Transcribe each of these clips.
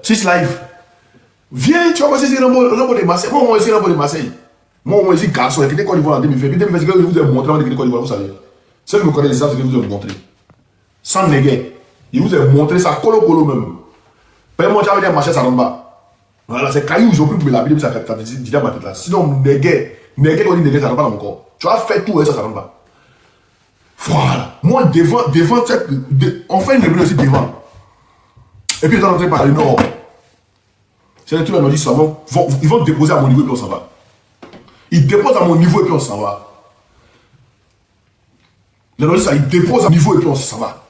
6 live. Viens, tu vas voir si c'est Rambo de Marseille. Moi, c'est Rambo de Marseille. Moi, c'est garçon. Il était Côte d'Ivoire en 2020. Puis 2020, je vous ai montré avant de Côte d'Ivoire, vous savez. Ceux qui me connaissent, c'est ce que je vous ai montré. Sans néguer. Il vous a montré ça colo même. Moi, j'avais dit marcher ça en bas. Voilà, c'est caillou, ils ont plus la Bible, ça dit à ma tête là. Sinon, néguer, quand on dit néguer, ça rentre pas dans mon corps. Tu vas faire tout et ça rentre pas. Voilà. Moi, devant, on fait une rébellion aussi devant. Et puis, ils sont rentrés par le nord. C'est le truc, ils m'ont dit, ça va. Ils vont déposer à mon niveau et puis on s'en va. Ils déposent à mon niveau et puis on s'en va. Ils ont dit ça, ils déposent à mon niveau et puis on s'en va.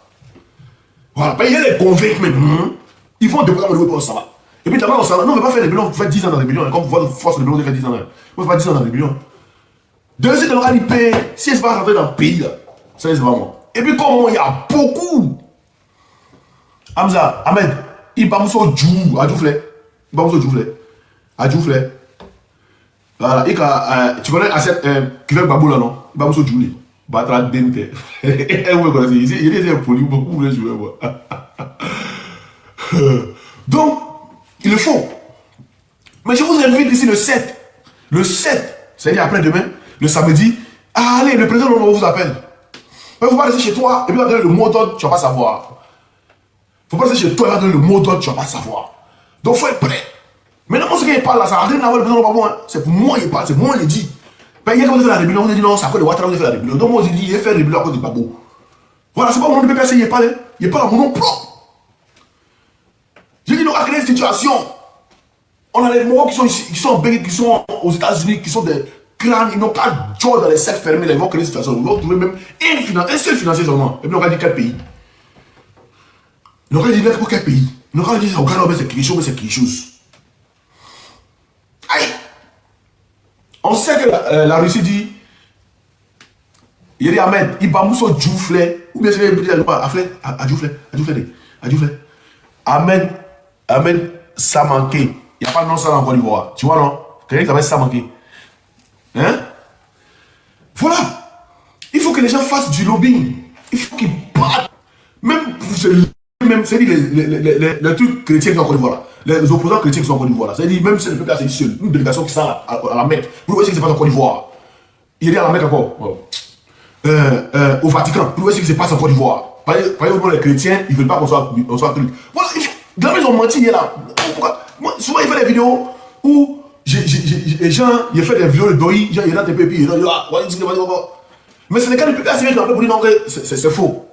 Voilà. Il y a les convaincre même. Ils vont déposer à mon niveau et puis on s'en va. Et puis d'abord, on s'en va. Non, on ne va pas faire des rébellions. On fait 10 ans dans les rébellions. Comme votre force de rébellion, on fait 10 ans. On ne fait pas 10 ans dans les rébellions. Deuxième, on va y payer. Si elle ne va pas rentrer dans le pays, là, ça c'est vraiment. Et puis, comme il y a beaucoup. Hamza, Ahmed, il va me faire du Adjouflé. Il va me faire du Adjouflé. Voilà. Et quand tu connais Asset Kivel Babou là, non? Il va me faire du Batra Dente. Il est poli, beaucoup voulaient jouer. Donc, il le faut. Mais je vous invite ici le 7. Le 7, c'est-à-dire après-demain, le samedi. Allez, le président vous appelle. Il ne faut pas rester chez toi et puis il va donner le mot d'ordre, tu ne vas pas savoir. Il ne faut pas rester chez toi et il va donner le mot d'ordre, tu ne vas pas savoir. Donc, il faut être prêt. Maintenant, ce qu'il parle là, ça n'a rien à voir le président Babou. C'est pour moi il parle, c'est moi il dit. Ben, il y a quand vous avez fait la rébellion, vous avez dit non, c'est à cause de Ouattara vous avez fait la rébellion. Donc, moi je dis, il a fait la rébellion à cause de Babou. Voilà, c'est pas mon nom de PPC, il parle. Il parle à mon nom propre. J'ai dit, nous, à créer une situation. On a les Mohawks qui sont ici, qui sont en Belgique, qui sont aux États-Unis, qui sont des crânes, ils n'ont pas de job dans les cercles fermés, là, ils vont créer une situation. Ils vont trouver même un seul financier seulement. Et puis, on va dire quel pays. On va dire pour quel pays. On va dire, regarde, c'est quelque chose, mais c'est quelque chose. Aïe! On sait que la Russie dit, il dit Ahmed, il va mousso Djouflé, ou bien c'est Djouflé. Ahmed Samanké. Il n'y a pas de nom ça en Côte d'Ivoire. Tu vois, non? Quelqu'un qui s'appelle Samanké. Hein? Voilà. Il faut que les gens fassent du lobbying. Il faut qu'ils battent. Même pour c'est-à-dire les trucs chrétiens qui sont en Côte d'Ivoire. Les opposants chrétiens qui sont en Côte d'Ivoire. C'est-à-dire, même si le peuple est seul, une délégation qui sent à la Mecque. Vous voyez ce qui se passe en Côte d'Ivoire. Il est à la Mecque encore. Au Vatican. Vous voyez ce qui se passe en Côte d'Ivoire. Par exemple, les chrétiens, ils ne veulent pas qu'on soit truc. Voilà. Dans ils ont menti, il est là. Moi, souvent, il fait des vidéos où les gens, il fait des vidéos de doi, genre, il y a des pépis, mais c'est les cas de pépis, c'est rien pour dire non, c'est faux.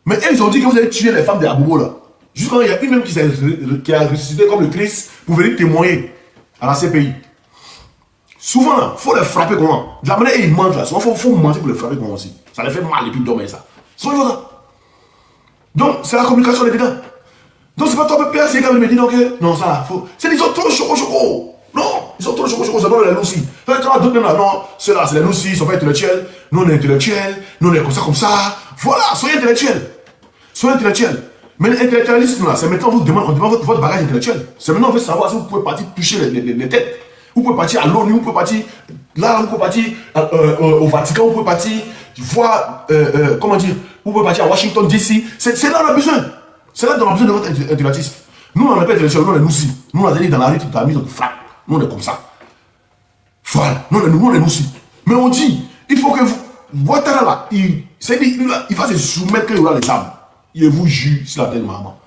Mais ils ont dit que vous avez tué les femmes de Aboubo là. Jusqu'à il y a une même qui a ressuscité comme le Christ pour venir témoigner à la CPI. Souvent, il faut les frapper comment? De la manière ils mentent là, souvent il faut mentir pour les frapper comment aussi. Ça les fait mal et puis dormir ça. Souvent, il faut ça. Donc, c'est la communication dedans. Donc c'est pas toi pépère, c'est quand même me dit non ça là, faut. C'est ils sont trop choco. Non, ils sont trop choco, ça donne les loucis. Quand d'autres même là, non, ceux-là c'est les loucis, ils sont pas intellectuels, nous on est intellectuels, nous on est comme ça. Voilà, soyez intellectuels. Soyez intellectuels. Mais l'intellectualisme là, c'est maintenant on demande votre bagage intellectuel. C'est maintenant on veut savoir si vous pouvez partir toucher les têtes. Vous pouvez partir à l'ONU, vous pouvez partir là, vous pouvez partir au Vatican, vous pouvez partir voir, comment dire, vous pouvez partir à Washington DC. C'est là on a besoin. C'est là qu'on a besoin de votre intellectualisme. Nous, on n'a pas intellectuel, nous, on est nous aussi. Nous, on a dit dans la rue, tu t'as mis, on te frappe. Nous, on est comme ça. Voilà. Nous, on est nous aussi. Mais on dit, il faut que vous. Ouattara là, il va se soumettre qu'il y aura les armes. Il vous jure, c'est la telle maman.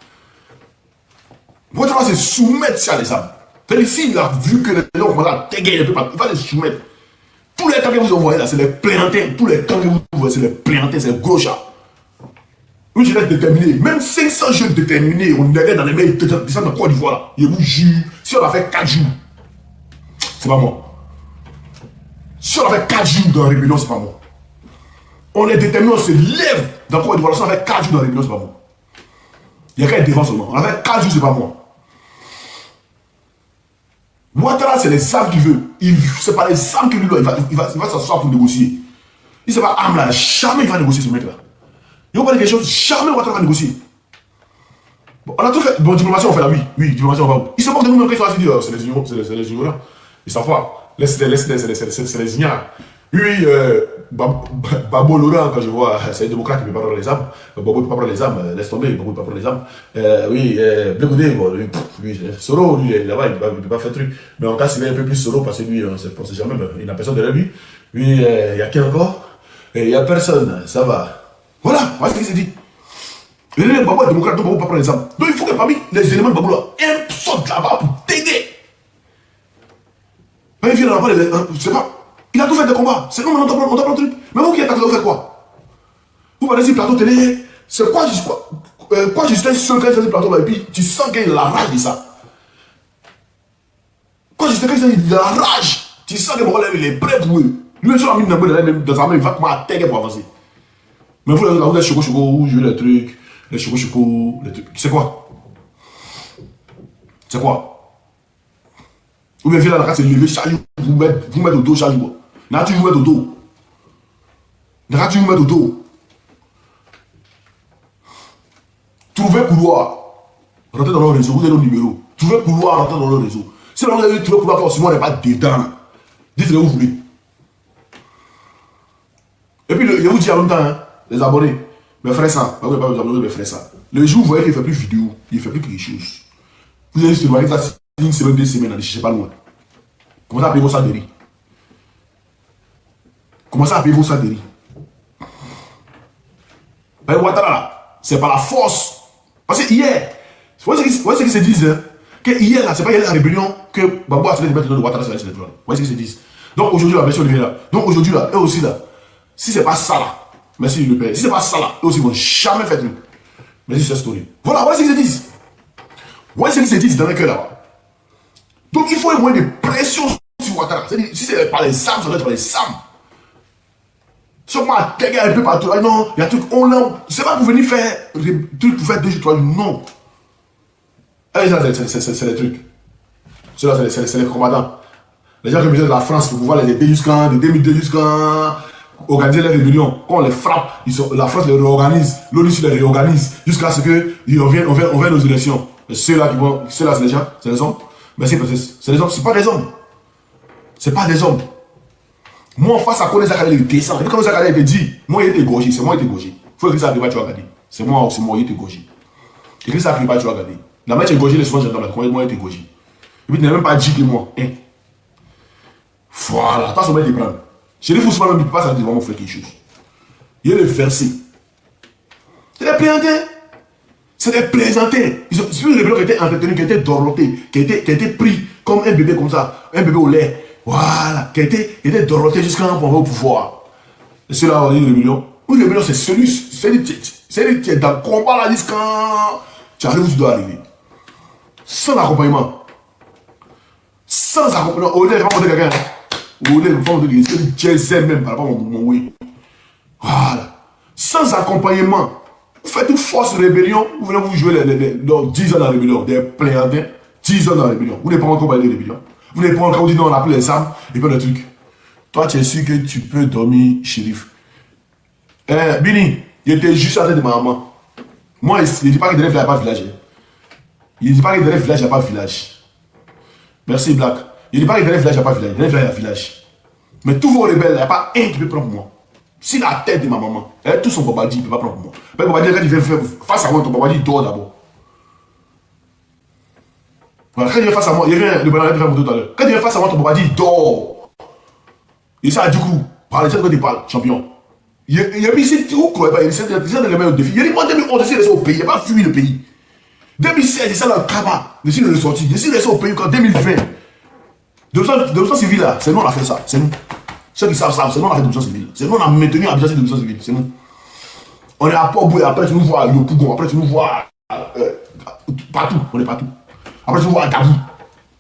Ouattara va se soumettre sur les armes. C'est-à-dire, s'il a vu que les gens commencent à dégainer, il va se soumettre. Tous les temps que vous envoyez là, c'est les plaignantins. Tous les temps que vous envoyez, c'est les plaignantins, c'est les gros chats. Oui, je l'ai déterminé. Même 500 jeunes déterminés, on est dans les mails, ils descendent en Côte d'Ivoire là. Et vous jure, si on a fait 4 jours, c'est pas moi. Si on a fait 4 jours dans la rébellion, c'est pas moi. On est déterminé, on se lève dans Côte d'Ivoire. Si on a fait 4 jours dans la rébellion, c'est pas moi. Il y a qu'à être devant seulement. On a fait 4 jours, c'est pas moi. Ouattara, c'est les armes qu'il veut. C'est pas les armes qu'il veut. Il va s'asseoir pour négocier. Il ne sait pas arme là. Jamais il va négocier ce mec là. Il n'y a pas de quelque chose, jamais Ouattara va négocier. Bon, on a tout fait. Bon, diplomatie, on fait là, oui, diplomatie, on va où? Ils se moquent de nous, même quand ils sont assis, c'est les ignorants. Ils savent pas. C'est les ignorants. Oui, Babo Laurent, quand je vois, c'est un démocrate qui ne peut pas prendre les armes. Babo ne peut pas prendre les armes, laisse tomber, Babo ne peut pas prendre les armes. Oui, Blegoudé, bon, lui, Soro, lui, là-bas, il ne peut pas faire truc. Mais en cas, il est un peu plus Soro, parce que lui, on ne sait jamais, il n'a personne derrière lui. Lui, il y a qui encore? Il n'y a personne, ça va. Voilà, voilà ce qu'il s'est dit. Le Babo est démocrate, donc Babo ne peut pas prendre les armes. Donc il faut que parmi les éléments de Babo, là, un sorte là-bas pour t'aider. Mais il vient là-bas, je sais pas. Il a tout fait des combats. C'est nous, on doit prendre le truc. Mais vous qui êtes là, vous faites quoi? Vous parlez sur plateau télé. C'est quoi Justin Sun quand il fait ce plateau là et puis tu sens qu'il a la rage de ça. Quand Justin il a la rage, tu sens que il est prêt pour eux. Lui, sur la mine dans sa main, il va comment attaquer pour avancer. Mais vous, là, vous êtes choco, vous jouez les trucs, les choco, les trucs. C'est quoi? C'est quoi? Ou bien, là, c'est lever chaque jour, vous mettre au dos chaque jour. Là, tu vous mets au dos. Là, tu vous mets au dos. Trouvez couloir. Rentrez dans le réseau. Vous avez le numéro. Trouvez couloir, rentrez dans le réseau. Si vous avez trouvé couloir, forcément, on n'est pas dedans. Dites ce que vous voulez. Et puis, je vous dis en même temps, hein, les abonnés, mes frères ça. Vous n'avez pas besoin de mes frères ça. Le jour où vous voyez qu'il ne fait plus de vidéo, il ne fait plus quelque chose. Vous allez se voir ça une semaine, 2 semaines, je ne sais pas loin. Commencez à payer vos salaires. Commencez à payer vos salaires. Ouattara, c'est par la force. Parce que hier, vous voyez ce qu'ils se disent, hein? Que hier, là, c'est pas hier la rébellion que Babo a fait de mettre de Ouattara sur les trônes. Vous voyez ce qu'ils se disent. Donc aujourd'hui, la version de là. Donc aujourd'hui, là, eux aussi, là, si c'est pas ça, là, merci le père, si c'est pas ça, là, eux aussi, ils vont jamais faire truc. Merci, c'est story. Voilà, voyez ce qu'ils se disent. Voyez ce qu'ils se disent dans le cœur là. Donc il faut un moyen de pression sur Ouattara. Si c'est par les armes, ça doit être par les armes. Seulement à taguer un peu partout. Ah non, il y a un truc, c'est pas pour venir faire des trucs pour faire 2 jours, 3 jours, non. Et ça, c'est les trucs. Ceux-là, c'est les combattants. Les gens qui viennent de la France pour pouvoir les aider jusqu'en, de 2002 jusqu'en, organiser les rébellions. Quand on les frappe, la France les réorganise, l'ONU les réorganise, jusqu'à ce qu'on vienne aux élections. Ceux-là, c'est les gens, c'est les hommes. Mais c'est les hommes, c'est pas des hommes. C'est pas des hommes. Moi, face à quoi les Zakadé, il descend. Et puis quand les Zakadé te dit, moi, il était gorgé, c'est moi, il était gorgé. Il faut écrire ça à Kriba, tu vas regarder. C'est moi, il était gorgé. Écris ça à Kriba, tu vas regarder. La mère, tu es gorgé, les soins, j'entends, moi, il était gorgé. Et puis, tu n'as même pas dit que moi. Hein. Voilà, toi, ça va te prendre. Je dis, il faut même pas ça devant mon frère quelque chose. Il y a le verset. C'est des plaisantés. C'est des plaisantés. C'est une rébellion qui était entretenue, qui était dorlotée, qui était pris comme un bébé comme ça, un bébé au lait. Voilà, qui était dorloté jusqu'à un point au pouvoir. Et cela, on dit une rébellion. Une rébellion, c'est celui qui est dans le combat là jusqu'à tu arrives où tu dois arriver. Sans accompagnement. Sans accompagnement. Au lieu de faire quelqu'un. Au lieu de faire quelqu'un. Tu es même par rapport à mon oui. Voilà. Sans accompagnement. Vous faites une force de rébellion. Vous venez vous jouer 10 ans dans la rébellion. Des plaignants. 10 ans dans la rébellion. Vous n'avez pas encore parlé de rébellion. Vous n'avez pas encore dit non, on a pris les armes et puis le truc. Toi, tu es sûr que tu peux dormir, shérif. Bini, il était juste à tête de ma maman. Moi, il ne dit pas que dans le village, il n'y a pas de village. Il ne dit pas que dans le village, il n'y a pas de village. Merci, Black. Il ne dit pas que dans le village, il n'y a pas de village. Dans le village, il y a un village. Mais tous vos rebelles, il n'y a pas un qui peut prendre pour moi. Si la tête de ma maman, tout son babadi, il ne peut pas prendre pour moi. Mais babadi, quand il vient faire face à moi, ton babadi, il dort d'abord. Voilà, quand il vient face à moi, il vient le banane de faire tout à l'heure. Quand il vient face à moi, ton babadi, il dort. Et ça, du coup, par les gens que tu parles, champion. Il a mis ici, où croyez pas, il essaie de les mettre au défi. Il a dit, moi, 2011, je suis resté au pays, il n'a pas fui le pays. 2016, il est dans le Kaba, je suis ressorti. Je suis resté au pays qu'en 2020. De civile là, c'est nous on a fait ça, c'est nous. Ceux qui savent ça, c'est nous on a fait de civile. C'est nous on a maintenu la de civile, c'est nous. On est à Port-Boué, après tu nous vois à Yopougon, après tu nous vois partout, on est partout. Après tu nous vois à Dabou.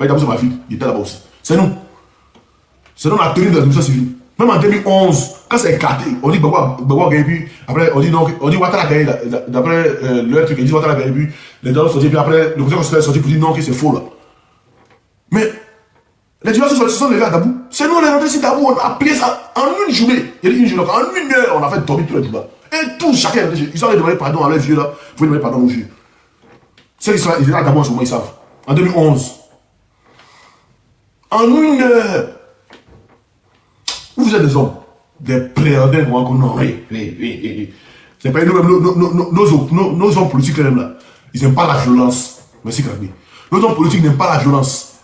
Dabou c'est ma fille, il était là-bas aussi. C'est nous. C'est nous on a tenu de la civile. Même en 2011, quand c'est éclaté, on dit Bagua a gagné, puis après on dit Ouattara a gagné, d'après leur truc, ils disent Ouattara a gagné, puis les gens sont sortis, puis après le conseil constitutionnel est sorti pour dire non, que c'est faux là. Mais les gens se sont levés à Dabou. C'est nous, on est rentré ici Dabou, on a plié ça en une journée. Il y a une journée, en 1 heure, on a fait dormir tous les là. Et tous, chacun, ils ont demandé pardon à leurs vieux là, vous demander pardon aux vieux. Ceux qui sont là, ils étaient à Dabou en ce moment, ils savent. En 2011. En 1 heure. Vous êtes des hommes. Des préendins, non, oui. C'est pas nos hommes politiques là. Ils n'aiment pas la violence. Merci Kagbe. Nos hommes politiques n'aiment pas la violence.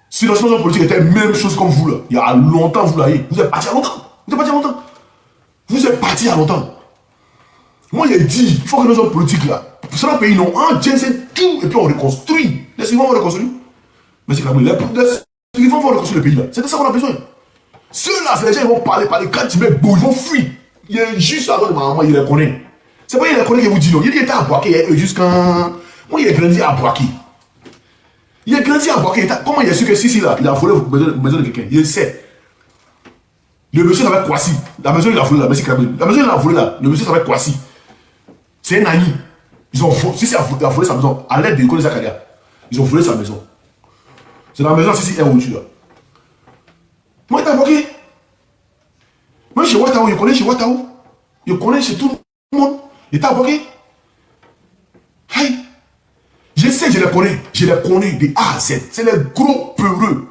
Si nos hommes politiques étaient la même chose comme vous là, il y a longtemps, vous êtes partis à longtemps. Vous êtes partis à longtemps. Moi, j'ai dit, il faut que nos hommes politiques là, sur le pays, non, c'est tout, et puis on reconstruit. Les civils vont reconstruire. Merci Kagbe. Ils vont reconstruire le pays là. C'est de ça qu'on a besoin. Ceux-là, c'est les gens qui vont parler. Quand tu mets beau, ils vont fuir. Il est juste avant de ma maman, il les connaît. C'est pas il les connaît qui vous dit non. Il était à Boaké jusqu'à. Moi, il est grandi à Boaké. Comment il a su que si là, il a volé la maison de quelqu'un? Il sait. Le monsieur s'appelle Kwasi. La maison, il a volé là. La maison, il a volé là. Le monsieur s'appelle Kwasi. C'est un ami. Ils ont volé. Si il a volé sa maison, à l'aide de Nicolas Zakaria, ils ont volé sa maison. C'est la maison si est au-dessus là. Moi, il est à Boaké. Moi, chez Ouattao, je connais chez Ouattao. Je connais chez tout le monde. Il est à Boaké. Aïe. Je sais, je les connais de A à Z. C'est les gros peureux.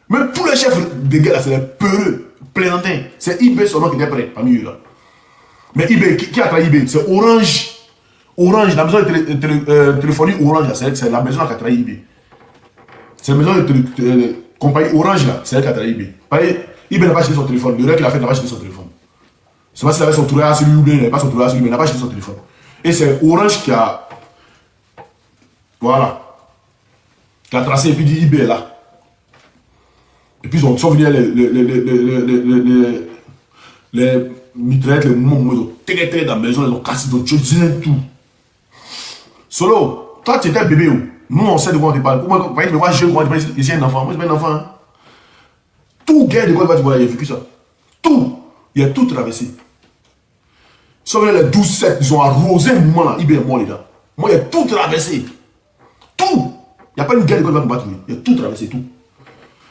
Même tous les chefs de guerre, c'est les peureux, plaintins. C'est IB seulement qui était prêt parmi eux là. Mais IB, qui a trahi IB? C'est Orange. Orange, la maison de téléphonie Orange, c'est la maison qui a trahi IB. C'est la maison de compagnie Orange là, c'est elle qui a trahi IB. IB n'a pas acheté son téléphone. Le reste qu'il a fait n'a pas acheté son téléphone. C'est pas s'il avait son touré à celui ou bien il n'avait pas son touré à celui, mais il n'a pas acheté son téléphone. Et c'est Orange qui a. Voilà. Qui a tracé et puis dit IB est là. Et puis ils sont venus les mitraillettes, les mouvements, ils ont tiré dans la maison, ils ont cassé, ils ont tué tout. Solo, toi tu étais un bébé. Nous on sait de quoi on te parle. Moi je vois je suis un enfant. Moi je suis un enfant. Hein. Tout guerre de quoi tu vois, il a vécu ça. Tout. Il a tout traversé. Sauf les 12-7, ils ont arrosé le moment là. IB est mort les gars. Moi il a tout traversé. Tout. Il n'y a pas une guerre de quoi il va combattre. Il a tout traversé, tout.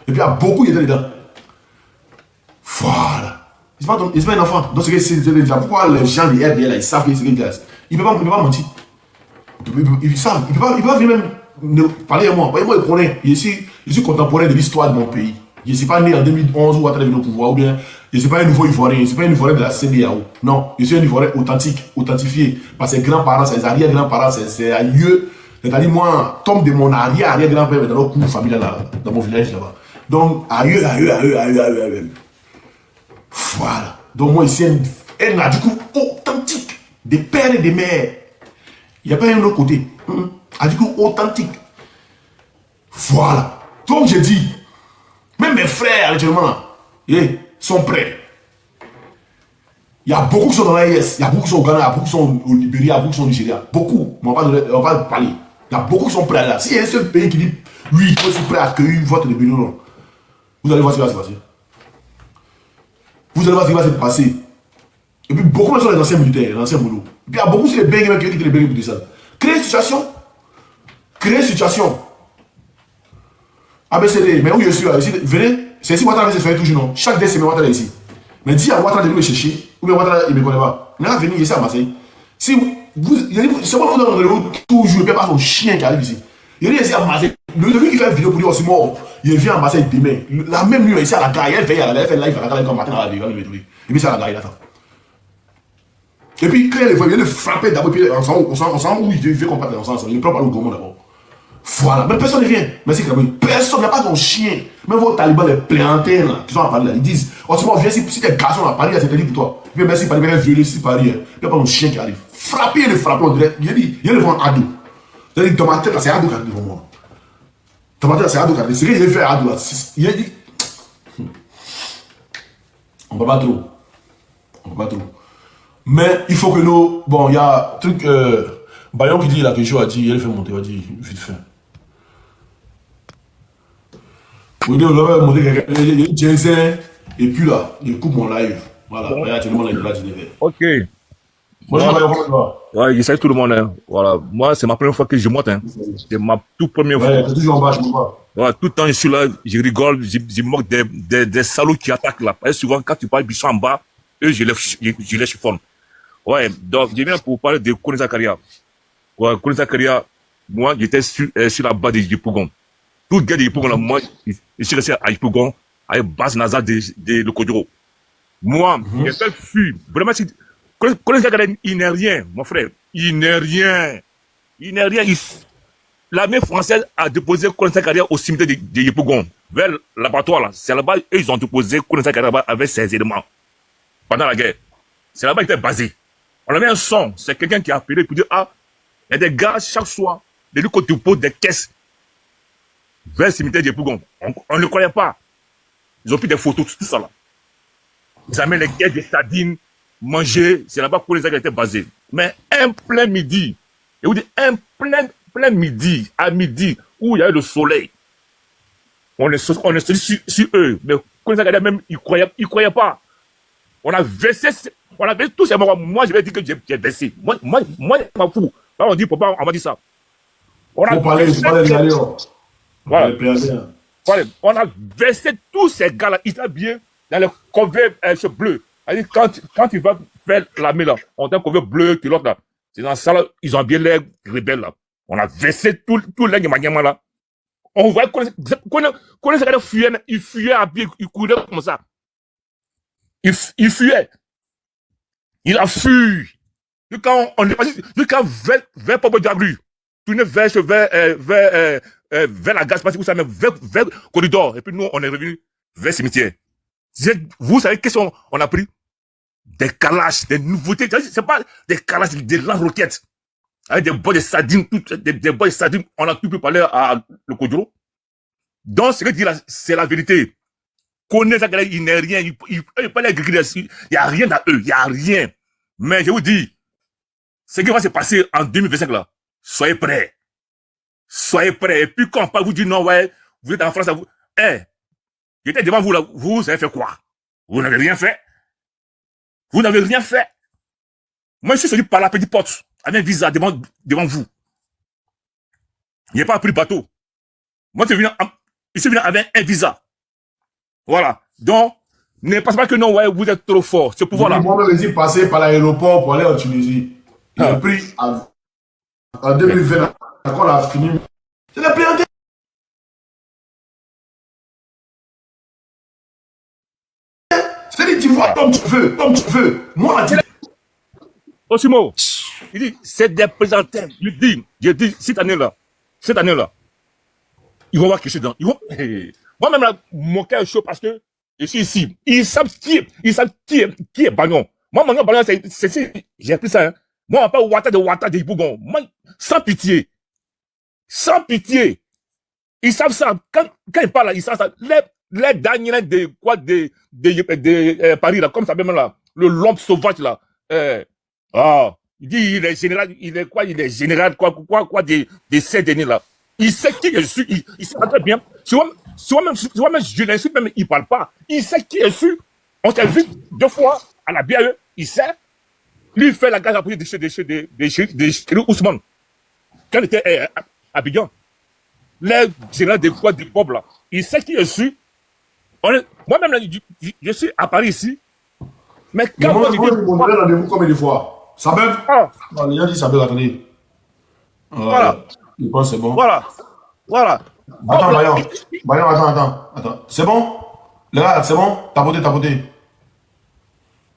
Et puis il y a beaucoup qui étaient dedans. Voilà. Il n'est pas un enfant. Donc c'est déjà pourquoi les gens de RDL là, ils savent que c'est une glace. Il ne peut pas mentir. Ils savent. Il ne peut pas venir même parler à moi. Moi, il connaît. Je suis contemporain de l'histoire de mon pays. Je ne suis pas né en 2011 ou à travers au pouvoir. Ou bien, je ne suis pas un nouveau Ivoirien. Je ne suis pas un Ivoirien de la CDAO. Non. Je suis un Ivoirien authentique, authentifié. Par ses grands-parents, ses arrière-grands-parents, ses aïeux. C'est-à-dire, moi, tombe de mon arrière-grand-père dans notre cour familial là, dans mon village là-bas. Donc, aïeux. Voilà. Donc, moi, ici, un a du coup authentique. Des pères et des mères. Il n'y a pas un autre côté. Du coup, authentique. Voilà. Donc, j'ai dit, même mes frères, actuellement, sont prêts. Il y a beaucoup qui sont dans l'AES, il y a beaucoup qui sont au Ghana, il y a beaucoup qui sont au Libéria, il y a beaucoup qui sont au Nigeria. Beaucoup. Mais on va parler. Il y a beaucoup qui sont prêts là. S'il y a un seul pays qui dit, oui, je suis prêt à accueillir votre rébellion, vous allez voir ce qui va se passer. Vous allez voir ce qui va se passer. Et puis beaucoup sont les anciens militaires, les anciens moulous. Et puis il y a beaucoup sur les beignets qui quittent les beignets pour descendre. Créer une situation. ABCD, mais où je suis là, ici, venez, c'est ici Ouattara, c'est toujours non. Chaque 2 semaines, Ouattara est ici. Mais dis à Ouattara de nous chercher, ou bien Ouattara, il ne me connaît pas. Il va venir ici à Marseille. Si vous, c'est pas vous dans le toujours, il n'y a pas son chien qui arrive ici. Il est ici à Marseille. Lui qui fait une vidéo pour dire aussi mort, il vient à Marseille demain. La même nuit, ici à la gare, il veille à la gare, il fait live à la gare, il matin à la gare, il et puis c'est à la gare, il attend. Et puis quand il vient le frapper d'abord, puis ensemble, où il veut qu'on parte ensemble, il prend par le gourmand d'abord. Voilà, mais personne ne vient. Merci Kabou. Personne n'a pas ton chien. Même vos talibans, les plaignants là, qui sont à Paris là, ils disent, oh c'est bon, viens si tes garçons à Paris, c'est interdit pour toi. Puis merci Paris, viens violer si Paris, il n'y a pas ton chien qui arrive. Frapper le frapper, on dirait, il dit, il est devant un ado. C'est-à-dire, dans ma tête, c'est ado qui arrive devant moi. Dans ma tête, c'est ado qui arrive. C'est ce qu'il fait ado là. Il a dit, on ne peut pas trop. Mais il faut que nous, bon, il y a un truc, Bayon qui dit là, que je a dit, il fait monter, il va dire, vite fait. Oui, on va monter quelqu'un, il y a Jensen, et puis là, il coupe mon live. Voilà, bon. Regarde, tout le monde est là, ok. Moi, je vais ouais, je salue tout le monde. Hein. Voilà. Moi, c'est ma première fois que je monte. Hein. C'est ma toute première fois. Ouais, toujours en bas, je comprends. Ouais, tout le temps, je suis là, je rigole, je moque des salauds qui attaquent là. Et souvent, quand tu parles, ils sont en bas, eux, je les chiffonne. Ouais, donc, je viens pour parler de Kone Zakaria. Ouais, Kone Zakaria, moi, j'étais sur la base de Yipougon. Tout le gars de Yipougon, là, moi, je suis resté à Yipougon, avec base Nazar de Lokodiro. Moi, j'ai fait fuir. Vraiment, si, Colin Zagadé, il n'est rien, mon frère. Il n'est rien. Il n'est rien. L'armée française a déposé Colin Zagadé au cimetière de Yepougon, vers l'abattoir là. C'est là-bas, eux, ils ont déposé Colin Zagadé avec ses éléments. Pendant la guerre. C'est là-bas qu'il était basé. On a mis un son. C'est quelqu'un qui a appelé pour dire, ah, il y a des gars chaque soir, de lui qu'on dépose des caisses vers le cimetière de Yepougon. On ne le croyait pas. Ils ont pris des photos, tout ça là. Ils amènent les caisses de sardines, manger. C'est là-bas que les Zagadé étaient basés. Mais un plein midi, et vous dites, un plein midi, à midi, où il y a eu le soleil, on est sur eux. Mais quand les Zagadé même, ils croyaient pas. On a versé tous ces morts. Moi, je vais dire que j'ai versé. Moi, je pas fou. Là, on dit, papa, on m'a dit ça. On a voilà. Voilà. On a versé tous ces gars-là, ils étaient bien dans le couvert bleu. Quand tu vas faire l'armée là, on a un couvert bleu, qui l'autre là. C'est dans ça là, ils ont bien l'air rebelles là. On a versé tout l'air de là. On voit qu'on les gars fuyaient, ils fuyaient à pied, ils couraient comme ça. Il fuyait. Il a fui. Quand on est passé, jusqu'à vers Popo Diablu, tourner vers la gare, où ça met vers le corridor. Et puis nous, on est revenu vers le cimetière. Vous savez qu'est-ce qu'on a pris? Des calaches, des nouveautés. C'est pas des calaches, des lance-roquettes. Avec des bois de sardines, des bois de sardines. On a pu parler à le Kodjo. Donc, ce que je dis là, c'est la vérité. Connaît ça, il n'est rien, il pas les gris dessus, il n'y a rien à eux, il n'y a rien. Mais je vous dis, ce qui va se passer en 2025 là, soyez prêts. Soyez prêts. Et puis quand on parle, vous dit non, ouais, vous êtes en France, vous, j'étais devant vous là, vous avez fait quoi? Vous n'avez rien fait. Vous n'avez rien fait. Moi, je suis sorti par la petite porte, avec un visa devant vous. Il n'y a pas pris bateau. Moi, je suis venu avec un visa. Voilà. Donc, ne pensez pas que non, ouais, vous êtes trop fort. Ce pouvoir-là. Moi-même, j'ai passé par l'aéroport pour aller en Tunisie. J'ai pris en 2020, quand on a fini. Je l'ai pris en c'est-à-dire, tu vois, comme tu veux. Moi, tu Osimo, il dit, c'est des présentations. Je dis, cette année-là, ils vont voir que je suis dans. Moi-même, là, mon cœur est chaud parce que je suis ici. Ils savent qui est Bagnon. Moi, Bagnon, c'est, j'ai appris ça, hein. Moi, on va pas Ouattara de Yepougon. Moi, sans pitié. Sans pitié. Ils savent ça. Quand ils parlent là, ils savent ça. Les derniers de Paris, là, comme ça, même là, le lombe sauvage, là. Il dit, il est général, il est général, des 7 derniers, là. Il sait qui je suis, il sait très bien. Tu vois, même, je l'insulte, même, il parle pas. Il sait qui je suis. On s'est vu 2 fois à la BAE, il sait. Lui, il fait la gage à prix de chez Ousmane. Quand il était à Abidjan. Les généraux des pauvres, là. Il sait qui je suis. Moi-même, je suis à Paris ici. Mais quand on a rendez-vous combien de fois? Ça bug? Les gens disent ça bug, attendez. Voilà. Je pense que c'est bon. Voilà. Attends, Bayon, attends. C'est bon? Les gars, c'est bon? Tapoter.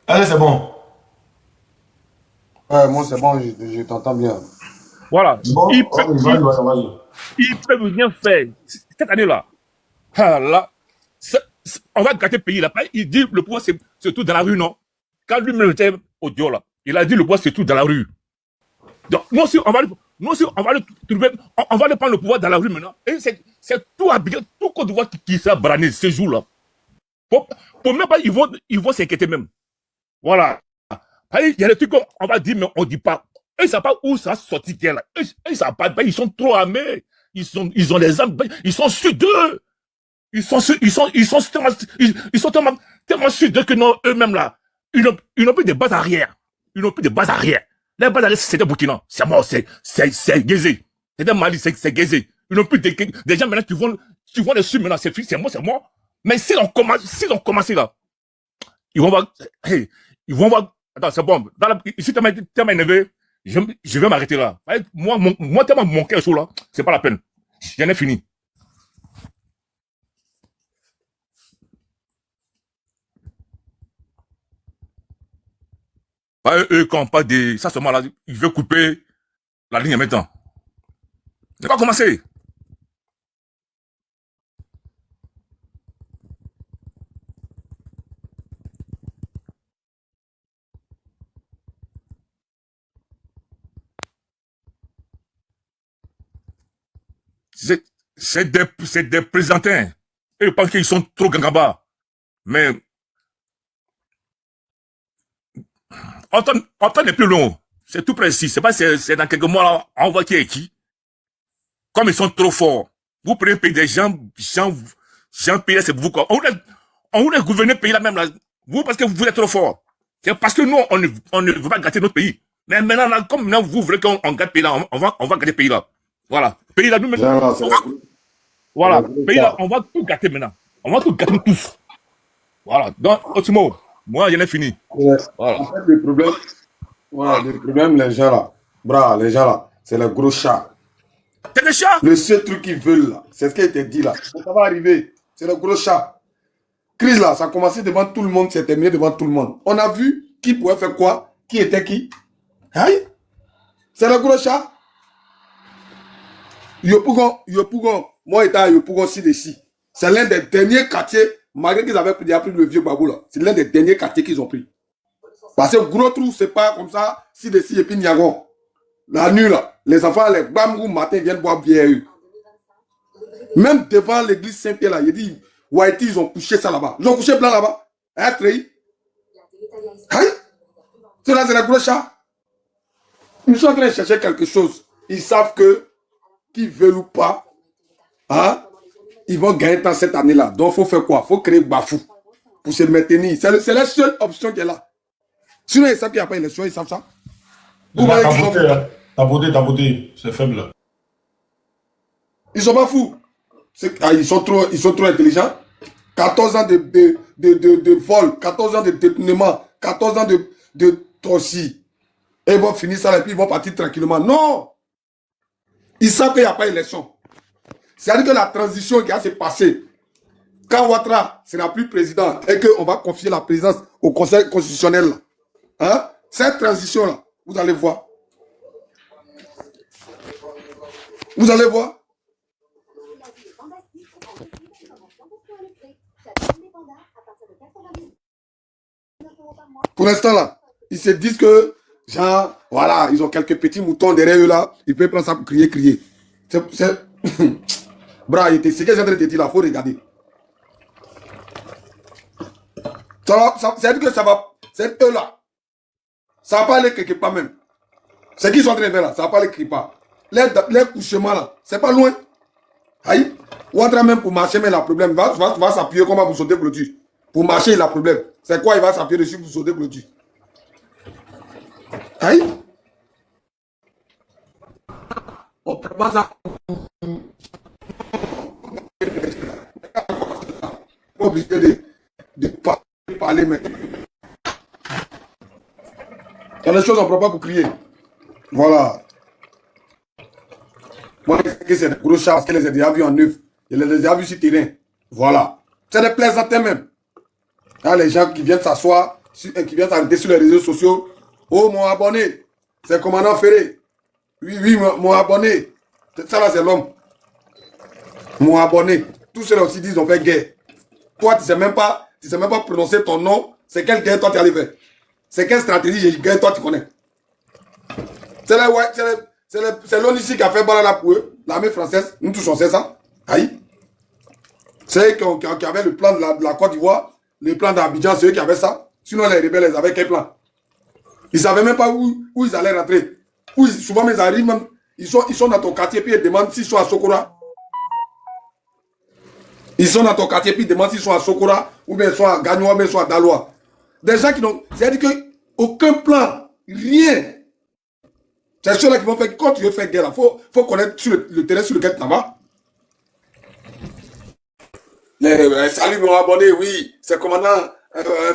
Allez, c'est bon. Ouais, moi c'est bon, je t'entends bien. Voilà. Bon, Il peut rien faire. Cette année-là, on va gâter le pays là. Il dit le pouvoir c'est tout dans la rue, non? Quand lui-même était au Dieu là, il a dit le pouvoir c'est tout dans la rue. Donc, nous aussi, on va le trouver, on va le prendre le pouvoir dans la rue maintenant. Et c'est tout habillé, tout Côte d'Ivoire qui sera brané ce jour-là. Pour même pas, ils vont s'inquiéter même. Voilà. Il y a des trucs qu'on va dire, mais on ne dit pas. Eux, ils ne savent pas où ça sortit là. Eux, ils ne savent pas, ils sont trop armés. Ils ont des armes, ils sont sûrs d'eux. Ils sont tellement sûrs d'eux que non, eux-mêmes là, ils n'ont plus de base arrière. Les bases arrière, c'est des Burkina. C'est mort, c'est Guézé. C'est des Mali, c'est Guézé. Ils n'ont plus des gens maintenant qui vont les suivre maintenant, c'est moi. Mais s'ils ont commencé là, ils vont voir, attends, c'est bon. Ici, tellement énervé, je vais m'arrêter là. Moi, tellement mon cœur chaud là, c'est pas la peine. J'en ai fini. Pas eux, quand on parle de ça seulement là, il veut couper la ligne maintenant. Il va commencer. C'est des présentins. Eux pensent qu'ils sont trop gangaba. Mais on n'est plus long. C'est tout précis. C'est pas, c'est dans quelques mois là, on voit qui est qui. Comme ils sont trop forts. Vous prenez payer des gens payés, c'est vous quoi. On voulait gouverner le pays là même là. Vous parce que vous êtes trop fort. C'est parce que nous, on ne veut pas gâter notre pays. Mais maintenant, là, comme maintenant vous voulez qu'on gâte le pays là, on va gâter le pays là. Voilà. Pays là, nous maintenant. Voilà. Pays là, on va tout gâter maintenant. On va tout gâter tous. Voilà. Donc, Otimo, moi, j'en ai fini. Ouais. Voilà. En fait, le problème, les gens là, c'est le gros chat. C'est des chats. Le seul truc qu'ils veulent là, c'est ce qui a été dit là. Ça va arriver. C'est le gros chat. Crise là, ça a commencé devant tout le monde, c'est terminé devant tout le monde. On a vu qui pouvait faire quoi, qui était qui. Aïe. C'est le gros chat. Yopougon, moi j'étais à Yopougon ci. C'est l'un des derniers quartiers, malgré qu'ils avaient déjà pris le vieux Babou là, c'est l'un des derniers quartiers qu'ils ont pris. Parce que gros trou, c'est pas comme ça, ci et puis Niagon. La nuit là, les enfants, les bamou matin viennent boire bière. Même devant l'église Saint-Pierre là, il dit, Whitey, ils ont couché ça là-bas. Ils ont couché blanc là-bas. Hein, Trey? Hein? C'est là, c'est le gros chat. Ils sont en train de chercher quelque chose. Ils savent que, qu'ils veulent ou pas, hein, ils vont gagner dans cette année-là. Donc, il faut faire quoi? Il faut créer Bafou pour se maintenir. C'est la seule option qui est là. Sinon, ils savent qu'il n'y a pas d'élection, ils savent ça. Vous voyez qu'ils sont... Ta beauté, c'est faible. Ils sont pas fous. Ils sont trop intelligents. 14 ans de vol, 14 ans de détournement, 14 ans de torsi. Et ils vont finir ça et puis ils vont partir tranquillement. Non! Ils savent qu'il n'y a pas d'élection. C'est-à-dire que la transition qui va se passer, quand Ouattara sera plus président et qu'on va confier la présidence au Conseil constitutionnel, hein, cette transition-là, vous allez voir. Vous allez voir. Pour l'instant, là, ils se disent que, genre, voilà, ils ont quelques petits moutons derrière eux, là. Ils peuvent prendre ça pour crier. C'est... Bra, ce que j'ai en train de te dire, là, il faut regarder. C'est-à-dire que ça va... C'est eux, là. Ça va pas aller quelque part même. C'est qu'ils sont en train de faire, là. Ça va pas aller quelque part. Les couchements, là, c'est pas loin. Aïe. Ouattara même pour marcher, mais il a problème. Il va s'appuyer comment pour sauter clôture. Pour marcher, il a problème. C'est quoi? Il va s'appuyer dessus pour sauter clôture. Aïe. On peut pas ça. Pas obligé de parler, mais. Il y a des choses qu'on ne prend pas pour crier. Voilà. Moi, je sais que c'est des gros chats parce que je les ai déjà vus en œuvre. Je les ai déjà vus sur terrain. Voilà. C'est des plaisantins même. Là, les gens qui viennent s'asseoir, qui viennent s'arrêter sur les réseaux sociaux. Oh, mon abonné, c'est commandant Ferré. Oui, mon abonné. Ça là, c'est l'homme. Mon abonné. Tous ceux-là aussi disent on fait guerre. Toi, tu ne sais même pas prononcer ton nom. C'est quelle guerre toi tu allais faire? C'est quelle stratégie de guerre toi tu connais? C'est l'ONICI qui a fait là pour eux, l'armée française. Nous tous on sait ça. Aïe. C'est eux qui avaient le plan de la Côte d'Ivoire, le plan d'Abidjan, c'est eux qui avaient ça. Sinon les rebelles, ils avaient quel plan? Ils ne savaient même pas où ils allaient rentrer. Souvent, ils arrivent même, ils sont dans ton quartier, puis ils demandent s'ils sont à Sokora. Ils sont dans ton quartier, puis ils demandent s'ils sont à Sokora, ou bien ils sont à Gagnoua, ou bien ils sont à Daloa. Des gens qui n'ont... C'est-à-dire qu'aucun plan, rien. C'est ceux-là qui vont faire... Quand tu veux faire guerre, il faut connaître sur le terrain sur lequel tu vas. Salut mon abonné, oui, c'est commandant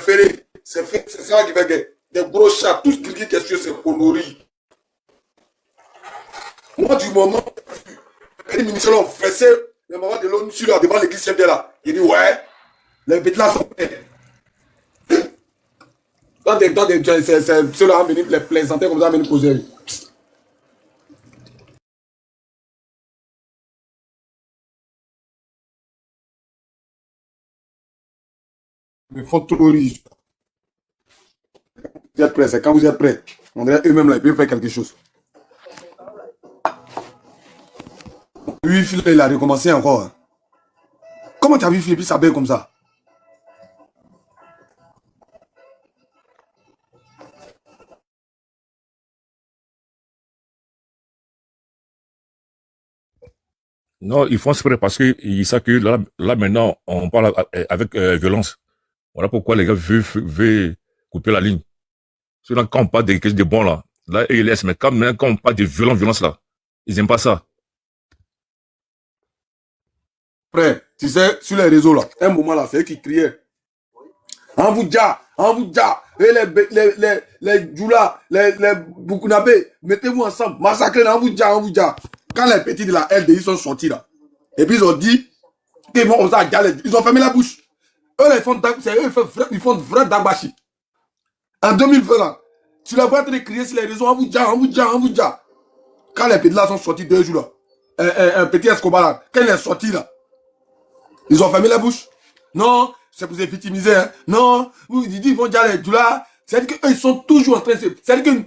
Ferré. C'est ça qui fait guerre. Des gros chats, tous qui disent que c'est Konori. Moi, du moment où les ministres ont fessé le moment de l'ONU devant l'église Saint-Pierre là, il dit ouais, les petits là sont prêts. C'est ceux-là venir les plaisanter comme ça, venir poser. Ils font trop riche. Vous êtes prêts, c'est quand vous êtes prêts. On dirait eux-mêmes là, ils peuvent faire quelque chose. Lui, il a recommencé encore. Comment tu as vu Philippe s'habiller comme ça? Non, ils font exprès parce qu'ils savent que là maintenant, on parle avec violence. Voilà pourquoi les gars veulent couper la ligne. Sinon, quand on parle de bon là, ils laissent. Mais quand on parle de violence là, ils n'aiment pas ça. Frère, tu sais, sur les réseaux là, un moment là, c'est eux qui criaient. En vous dja, et les Djoula, les Bukunabé, mettez-vous ensemble, massacrez en vous dja. Quand les petits de la LDI sont sortis là, et puis ils ont dit qu'ils vont oser galer, ils ont fermé la bouche. Eux, ils font vrai Dagbashi. En 2020 là, tu la vois en train de crier sur les réseaux, en vous dja. Quand les petits là sont sortis 2 jours là, un petit Escobar là, quand il est sorti là, ils ont fermé la bouche. Non, c'est pour se victimiser. Hein. Non, ils disent ils vont dire les Djoula. C'est-à-dire qu'eux, ils sont toujours en train de se... C'est-à-dire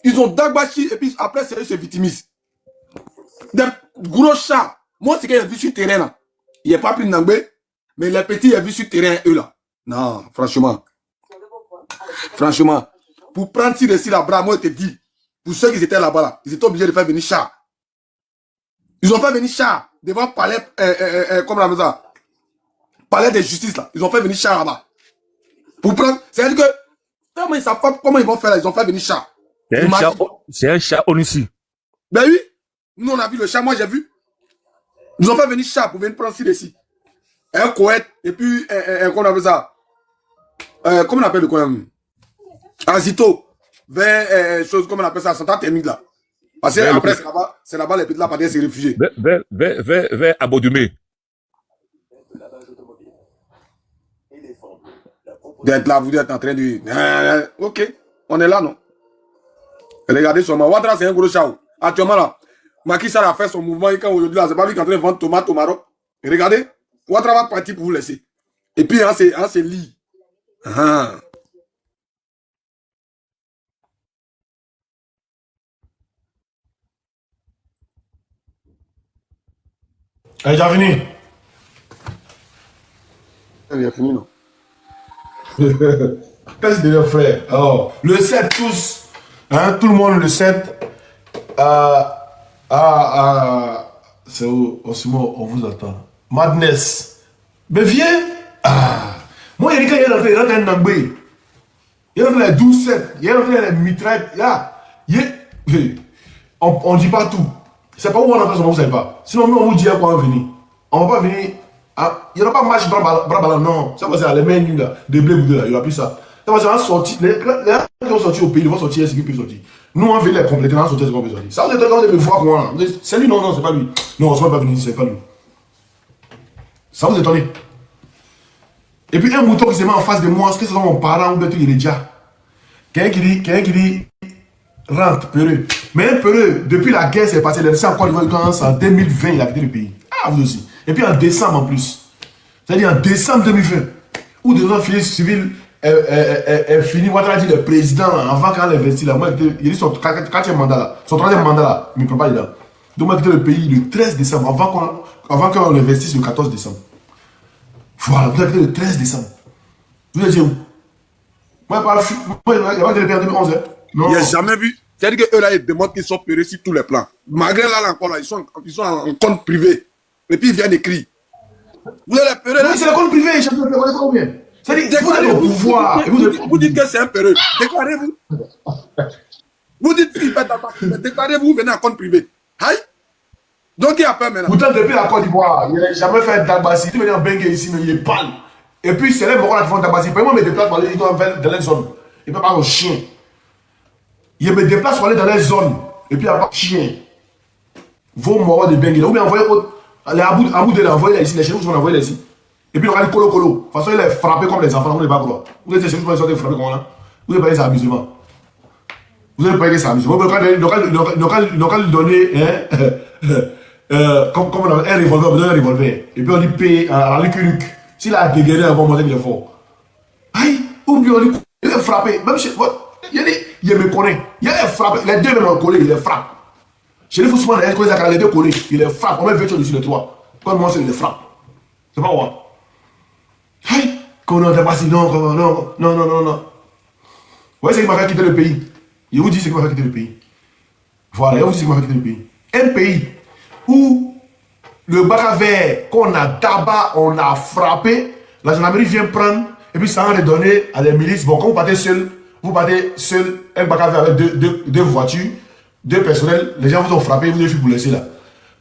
qu'ils ont Dagbashi et puis après, c'est eux qui se victimisent. Des gros chats. Moi, c'est qu'il y a vu sur le terrain là. Il n'y a pas pris de Nangbe, mais les petits, il y a vu sur le terrain, eux là. Non, franchement. Franchement. Pour prendre ci dessus là, bras, moi, je te dis, pour ceux qui étaient là-bas là, ils étaient obligés de faire venir chat. Ils ont fait venir chat devant palais, comme la maison. Palais de justice là, ils ont fait venir chat là-bas. Pour prendre, c'est-à-dire que, comment ils savent pas comment ils vont faire là, ils ont fait venir chat. C'est un chat onissi. Ben oui, nous on a vu le chat, moi j'ai vu. Ils ont fait venir chat pour venir prendre ci ici. Un Koweït, et puis, comment on appelle ça? Comment on appelle le Koweït? Azito, vers, chose, comment on appelle ça, Santa Thermique là. Parce que après, c'est là-bas, les petits là, partent se réfugier. Vers Abodumé. D'être là, vous êtes en train de... Ok, on est là, non? Regardez seulement. Ouattara, c'est un gros chat. Actuellement, là, Macky Sall a fait son mouvement. Et quand aujourd'hui, là, c'est pas lui qui est en train de vendre tomates au Maroc. Et regardez, Ouattara va partir pour vous laisser. Et puis, c'est lit. Elle est déjà venue. Elle est finie, non? Qu'est-ce que c'est, frère? Alors, le 7, tous, hein, tout le monde le 7. C'est où? Osimo, on vous attend. Madness. Mais viens. Moi, il y a des gars, il y a un nambé. Il y a les 12-7. Il y a les mitraillettes. On ne dit pas tout. C'est pas où on a fait ça, vous ne savez pas. Sinon, on vous dit à quoi on va venir. On va pas venir. Il n'y aura pas match bras ballon, non. Ça va c'est les mains nues là, des blés boudés là, il n'y aura plus ça. Ça va c'est sorti. Les gens qui vont sortir au pays, ils vont sortir ce qui peut sortir. Nous on veut les compléter, on va sortir ce qu'on peut sortir. Ça vous êtes quand vous voir comment là. C'est lui, non, c'est pas lui. Non, on ne va pas venir, c'est pas lui. Ça vous étonne. Et puis un mouton qui se met en face de moi, est-ce que c'est mon parent ou bien il est déjà. Quelqu'un qui dit rentre, peureux. Mais un peureux, depuis la guerre, c'est passé, c'est encore en 2020, il a quitté le pays. Ah, vous aussi. Et puis en décembre en plus. C'est-à-dire en décembre 2020, où des officiers civils est fini, Ouattara dit le président, avant qu'il investit là, moi, il dit son 4e mandat là, son 3e mandat là, il ne peut pas y aller. Donc moi, j'ai quitté le pays le 13 décembre, avant qu'on investisse le 14 décembre. Voilà, vous avez quitté le 13 décembre. Vous avez dit où? Moi, il n'y a pas de repère en 2011. Hein. Il n'y a jamais vu. C'est-à-dire qu'eux là, ils démontrent qu'ils sont peureux sur tous les plans. Malgré là, encore là, ils sont en compte privé. Et puis ils viennent écrire. Vous êtes peureux là. Oui, c'est le compte privé, je ne sais pas combien. C'est-à-dire, vous êtes au pouvoir. Vous dites que c'est un peureux. Déclarez-vous. Vous dites qu'il fait attaque. Déclarez-vous, venez en compte privé. Aïe. Donc il y a peur maintenant. Pourtant, depuis la Côte d'Ivoire, il n'a jamais fait Dagbashi. Il est venu en Bengue ici, mais il est pâle. Et puis, c'est les Morons qui font Dagbashi. Moi, je me déplace pour aller dans les zones. Il ne peut pas avoir un chien. Il me déplace pour aller dans les zones. Et puis, il n'y a pas de chien. Vos Morons de Bengue. Ou bien envoyer les Abou de l'envoyer ici. Les chez nous sont envoyés ici. Et puis, il y aura le colo. De toute façon, il est frappé comme les enfants. On ne va pas croire. Vous êtes chez nous, ils sont frappés comme là. Vous avez payé ça amusement. Vous avez payé ça amusement. Ils n'ont qu'à lui donner comme on appelle, un revolver, on donne un revolver. Et puis on lui paye à la Luc. S'il a dégainé, on va montrer qu'il est fort. Aïe, oublie, on lui il est frappé. Même chez il me connaît. Il est frappé. Les deux même collés, il est frappé. Chez les Foussman, les deux collés, il est frappé. On met 20 dessus le toit. Quand moi, c'est il est frappé. C'est pas moi. Aïe, qu'on a dépassé. Non. Vous voyez ce qui m'a fait quitter le pays. Je vous dis ce qui m'a fait quitter le pays. Voilà, je vous dis ce qui m'a fait quitter le pays. Un pays où le bac à verre qu'on a tabac, on a frappé, la gendarmerie vient prendre et puis ça va redonner à des milices. Bon, quand vous partez seul, un bac à verre avec deux voitures, deux personnels, les gens vous ont frappé, vous avez fui vous laisser là.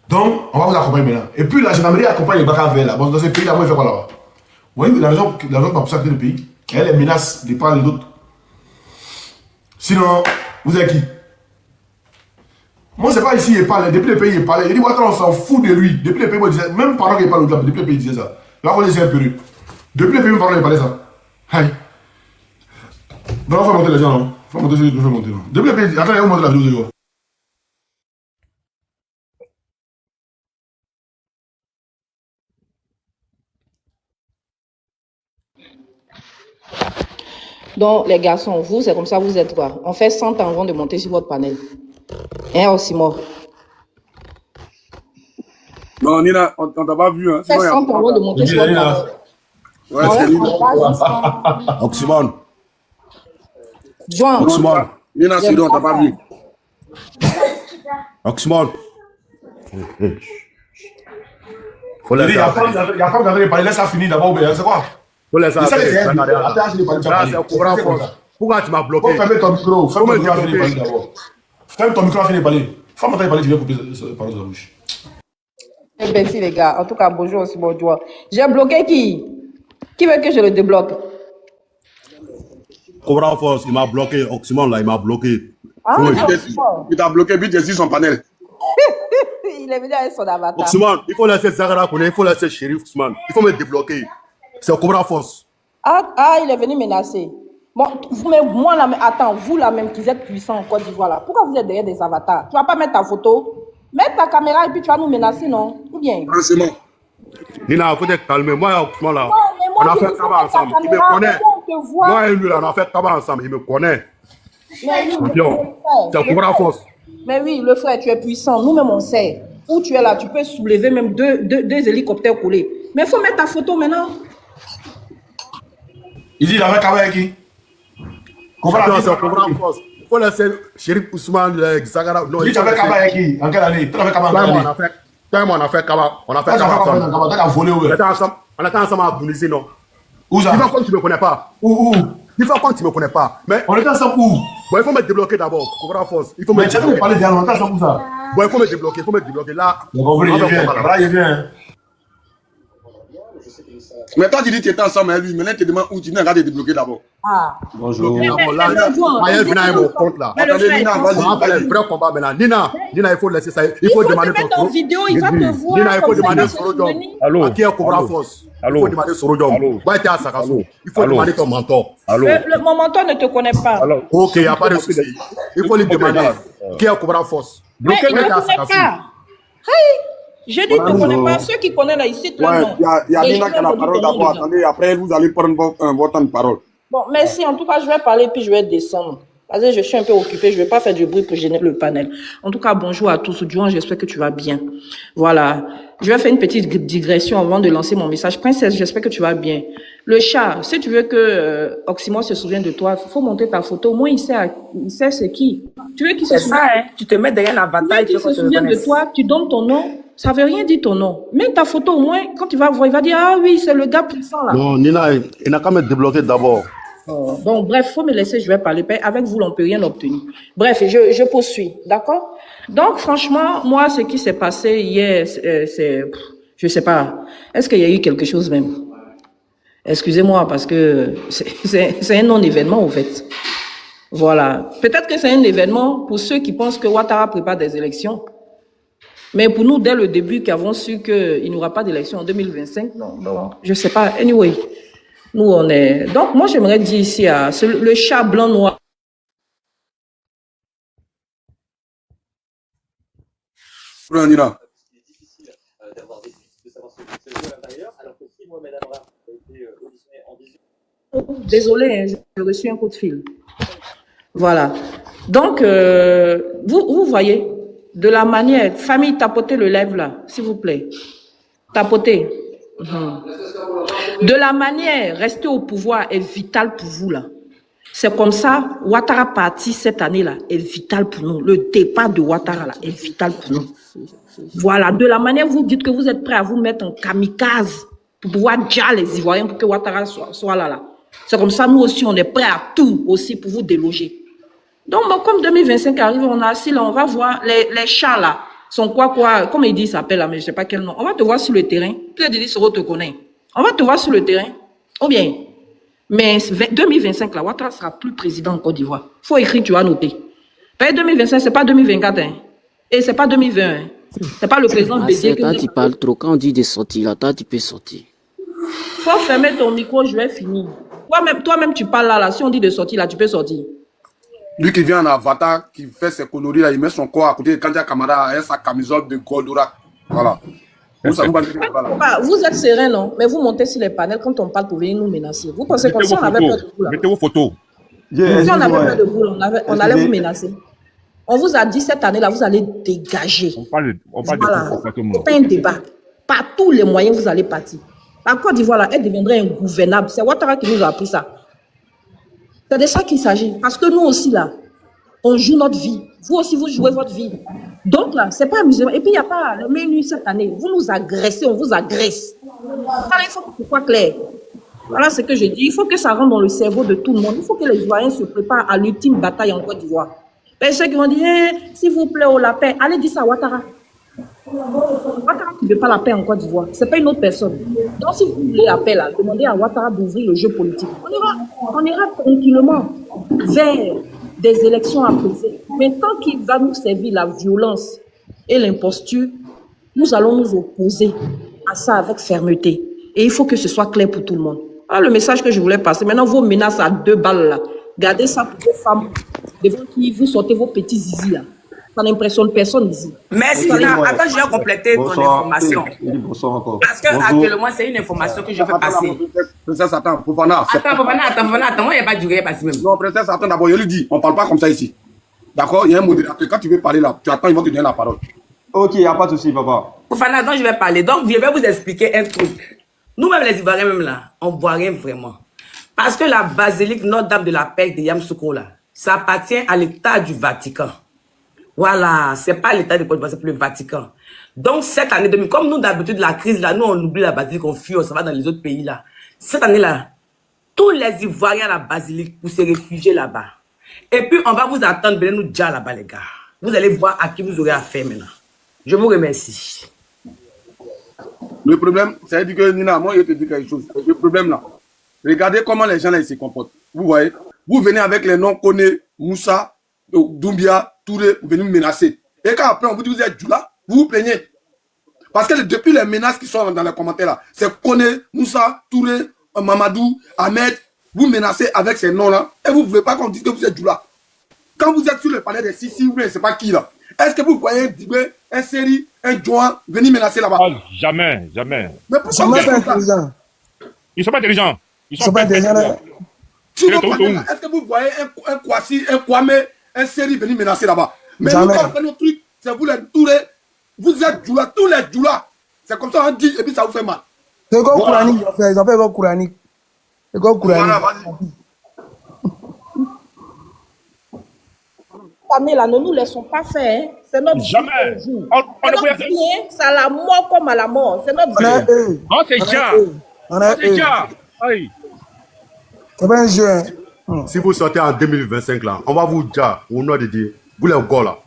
Donc, on va vous accompagner maintenant. Et puis la gendarmerie accompagne les bac à verre là. Bon, dans ce pays là, moi, il fait quoi là-bas? Vous voyez, la raison qui m'a poussé à quitter le pays, elle les menace de part et d'autre. Sinon, vous êtes qui? Moi, c'est pas ici, il parle. Depuis le pays, il parlait. Il dit, on s'en fout de lui. Depuis le pays, moi, disait, même pendant qu'il parle au diable, depuis le pays, il disait ça. Là, on disait un peu. Depuis le pays, même pendant qu'il parlait ça. Aïe. Donc, on va monter les gens, non? Faut monter, je vais monter, non? Depuis le pays, attendez, on monte la vidéo de Donc, les garçons, vous, c'est comme ça, vous êtes quoi? On fait 100 ans avant de monter sur votre panel. Hein, Oxymore? Non, Nina, on t'a pas vu. Hein. On fait 100 ans avant de monter sur votre panel. Ouais, c'est Nina. Oxymore. Joint. Oxymore. Nina, c'est on t'a pas vu. Oxymore. Faut laisser. Il y a femme qui parler, laisse ça finir d'abord, c'est quoi? Faut laisser. Pourquoi tu m'as bloqué? Faut fermer ton micro. Ferme ton micro à finir de parler d'abord. Ferme ton micro à finir de parler. Ferme ton micro à parler, je vais couper par la bouche. Merci les gars. En tout cas, bonjour aussi, bonjour. J'ai bloqué qui? Qui veut que je le débloque? Cobra Force, il m'a bloqué. Oxymore là, il m'a bloqué. Ah, Oui. Il t'a bloqué, puis il dessus son panel. il est venu avec son avatar. Oxymore, il faut laisser Zagara connaître, il faut laisser Shérif Ousmane. Il faut me débloquer. C'est Cobra Force. Ah, il est venu menacer. Bon, vous, mais moi, là, attends, vous là même qui êtes puissant en Côte d'Ivoire là, pourquoi vous êtes derrière des avatars? Tu vas pas mettre ta photo? Mets ta caméra et puis tu vas nous menacer, non? Ou bien? C'est bon. Nina, faut te calmer. Moi, Oxymore là, Non, mais moi, on a tu fait veux tabac mettre ta ensemble. Il me caméra, connaît. on te voit. Moi et lui là, on a fait tabac ensemble. Il me connaît. Mais oui, Champion. C'est le Cobra frère. Force. Mais oui, le frère, tu es puissant. Nous-mêmes, on sait. Où tu es là, tu peux soulever même deux hélicoptères collés. Mais il faut mettre ta photo maintenant. Il dit, il avait qu'à avec qui? Champion, c'est Cobra Force. Il faut laisser Shérif Ousmane, Zagara. Non, Il dit, tu avais qu'à avec qui? En quelle année? Tu avais qu'à avec qui? On a fait Kaba. On a fait Tu Kaba ensemble. as volé où? On était ensemble à Tunisie, non? Où ça? Il faut comme tu ne me connais pas. Où? Il faut comme tu ne me connais pas. Mais On était ensemble où? bon, il faut me débloquer d'abord. Cobra Force. Il faut me Mais tu as débloquer. parlé d'Yalon, on était ensemble où ça? Bon, il faut me débloquer. Il faut me débloquer. Là, J'ai compris, on il va vient. faire Là, il vient. Mais toi, tu dis que tu étais ensemble avec lui. Maintenant, tu te demandes où tu n'as qu'à te débloquer d'abord. Ah. Bonjour. mais Là, Maël vient avec mon compte là. Mais le Attendez, frère, Nina, il vas-y. On va faire un vrai combat maintenant. Nina, il faut laisser ça. Il faut te demander mettre en vidéo, il va te voir. Nina, il faut comme ça, demander il va Soro se Diom. souvenir. Allô? À qui est Cobra Allô? Force? Il Allô? faut demander Soro Diom. Allô? Va être à Sakassou. Il faut Allô? demander ton mentor. Allô? Mon mentor ne te connaît pas. Alors, Ok, il n'y a pas de souci. Il faut lui demander qui est Cobra Force. Mais il ne Bloquez-le à te connaît Sakassou. pas. Hey, je dis, il ne te connaît pas. Ceux qui connaissent là, ici, là, Ouais, non. il y a Et Nina je qui a vais la vous parole donner d'abord. les gens. Attendez, après, vous allez prendre votre temps de parole. Bon, merci. En tout cas, je vais parler puis je vais descendre. Parce que je suis un peu occupée. Je ne vais pas faire du bruit pour gêner le panel. En tout cas, bonjour à tous. Juan, j'espère que tu vas bien. Voilà. Je vais faire une petite digression avant de lancer mon message. Princesse, j'espère que tu vas bien. Le chat, si tu veux que Oxymore se souvienne de toi, il faut montrer ta photo. Au moins, il sait c'est qui. Tu veux qu'il se C'est ça, souvienne? hein. Tu te mets derrière l'avatar et Tu tu veux qu'il se souvienne de toi, tu donnes ton nom. Ça veut rien dire ton nom. Mets ta photo au moins, quand il va voir, il va dire, ah oui, c'est le gars puissant là. Non, Nina, il n'a qu'à me débloquer d'abord. Donc, bref, faut me laisser, je vais parler. Avec vous, on ne peut rien obtenir. Bref, je poursuis, d'accord? Donc, franchement, moi, ce qui s'est passé hier, je sais pas. Est-ce qu'il y a eu quelque chose même? Excusez-moi, parce que c'est un non-événement, en fait. Voilà. Peut-être que c'est un événement pour ceux qui pensent que Ouattara prépare des élections. Mais pour nous, dès le début, qui avons su qu'il n'y aura pas d'élection en 2025, non, je sais pas. Anyway. Nous, on est... Donc, moi, j'aimerais dire ici, le chat blanc noir. Nina. Désolé, hein, j'ai reçu un coup de fil. Voilà. Donc, vous voyez, de la manière, famille, tapotez le lèvre là, s'il vous plaît. Tapotez. De la manière, rester au pouvoir est vital pour vous là. C'est comme ça, Ouattara parti cette année-là est vital pour nous. Le départ de Ouattara là est vital pour nous. Voilà, de la manière vous dites que vous êtes prêts à vous mettre en kamikaze pour pouvoir dire les Ivoiriens pour que Ouattara soit là. C'est comme ça, nous aussi, on est prêts à tout aussi pour vous déloger. Donc, bon, comme 2025 arrive, on a assis là, on va voir les chats là. Sont quoi, comme il dit, ça s'appelle là, mais je sais pas quel nom. On va te voir sur le terrain. Peut-être Didi Soro te connaît. On va te voir sur le terrain. Ou bien, mais 2025 là, Ouattara sera plus président en Côte d'Ivoire. Faut écrire, tu vas noter. 2025, c'est pas 2024, hein. Et c'est pas 2020, hein. C'est pas le président Bédier que tu parles trop. Quand on dit de sortir, là, toi, tu peux sortir. Faut fermer ton micro, je vais finir. Toi-même, tu parles là, si on dit de sortir, là, tu peux sortir. Lui qui vient en avatar, qui fait ses conneries là, il met son corps à côté de Kandia Kamara et sa camisole de Goldorak. Voilà. Vous êtes serein, non? Mais vous montez sur les panels quand on parle pour venir nous menacer. Vous pensez comme ça, on avait peur de vous là? Mettez vos photos. Si on avait peur de vous, on allait vous menacer. On vous a dit cette année-là, vous allez dégager. On parle de c'est pas un débat. Par tous les moyens, vous allez partir. La Côte d'Ivoire, là, elle deviendrait ingouvernable. C'est Ouattara qui nous a appris ça. C'est de ça qu'il s'agit. Parce que nous aussi, là, on joue notre vie. Vous aussi, vous jouez votre vie. Donc, là, c'est pas amusant. Et puis, il n'y a pas le menu cette année. Vous nous agressez, on vous agresse. Ça, il faut que ce soit clair. Voilà ce que je dis. Il faut que ça rentre dans le cerveau de tout le monde. Il faut que les Ivoiriens se préparent à l'ultime bataille en Côte d'Ivoire. Et ceux qui vont dire, s'il vous plaît, la paix, allez dire ça à Ouattara. Ouattara qui ne veut pas la paix en Côte d'Ivoire, ce n'est pas une autre personne. Donc, si vous voulez la paix, là, demandez à Ouattara d'ouvrir le jeu politique. On ira tranquillement vers des élections apaisées. Mais tant qu'il va nous servir la violence et l'imposture, nous allons nous opposer à ça avec fermeté. Et il faut que ce soit clair pour tout le monde. Voilà le message que je voulais passer. Maintenant, vos menaces à 2 balles, là. Gardez ça pour vos femmes, devant qui vous sortez vos petits zizi, là. Ça n'impressionne personne ici. Merci, Nina. Attends, je vais compléter ton information. Bonsoir encore. Parce que actuellement, c'est une information que je fais passer. Princesse, attends, Fofana. Attends, moi, il n'y a pas duré passer même. Non, princesse, attends, d'abord, je lui dis, on ne parle pas comme ça ici. D'accord? Il y a un modérateur. Quand tu veux parler là, tu attends, ils vont te donner la parole. Ok, il n'y a pas de souci, papa. Fofana, donc je vais parler. Donc, je vais vous expliquer un truc. Nous-mêmes, les Ivoiriens, même là, on ne voit rien vraiment. Parce que la basilique Notre-Dame de la Paix de Yamoussoukro, là, ça appartient à l'État du Vatican. Voilà, c'est pas l'État de Côte d'Ivoire, c'est pour le Vatican. Donc, cette année 2000, comme nous, d'habitude, la crise, là, nous, on oublie la basilique, on fuit, on s'en va dans les autres pays, là. Cette année-là, tous les Ivoiriens à la basilique pour se réfugier là-bas. Et puis, on va vous attendre, venez nous dire là-bas, les gars. Vous allez voir à qui vous aurez affaire maintenant. Je vous remercie. Le problème, c'est que Nina, moi, je te dis quelque chose. Le problème là, regardez comment les gens là ils se comportent. Vous voyez, vous venez avec les noms Koné, Moussa, Doumbia, Touré, vous venez me menacer. Et quand après on vous dit vous êtes Djoula, vous vous plaignez. Parce que depuis les menaces qui sont dans les commentaires là, c'est Koné, Moussa, Touré, Mamadou, Ahmed, vous menacez avec ces noms là, et vous ne voulez pas qu'on dise que vous êtes Djoula. Quand vous êtes sur le palais des Sissi, vous ne savez pas qui là. Est-ce que vous voyez un Dibé, un Séri, un Joan venir menacer là-bas? Oh, jamais, jamais. Mais pourquoi vous êtes comme ça? Ils sont pas intelligents. Ils sont pas intelligents. Sur vos panels, est-ce que vous voyez un Kwasi, un Kwame, un Séri venir menacer là-bas? Mais nous, quand on fait notre truc, c'est vous les Touré, vous êtes Djoula, tous les Djoula. C'est comme ça on dit, et puis ça vous fait mal. C'est quoi Kouranique, ils ont fait quoi Kouranique? C'est quoi Kouranique? Voilà, vas-y. Là, ne nous laissons pas faire. Hein. C'est notre jamais. vie. On notre vie, hein. C'est à la mort comme à la mort. C'est notre vie. Oh, c'est déjà. C'est déjà. C'est pas un jeu. Hein. Si vous sortez en 2025 là, on va vous dire au nom de Dieu, vous les gars là.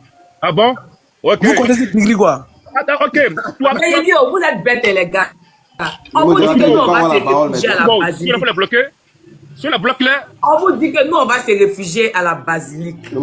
Ah bon? Ok. Vous connaissez Pigri quoi? Attends, ok. Mais idiot, vous êtes bêtes les gars. On vous dit que nous on va se réfugier à la basilique. Si on la bloque là. On vous dit que nous on va se réfugier à la basilique.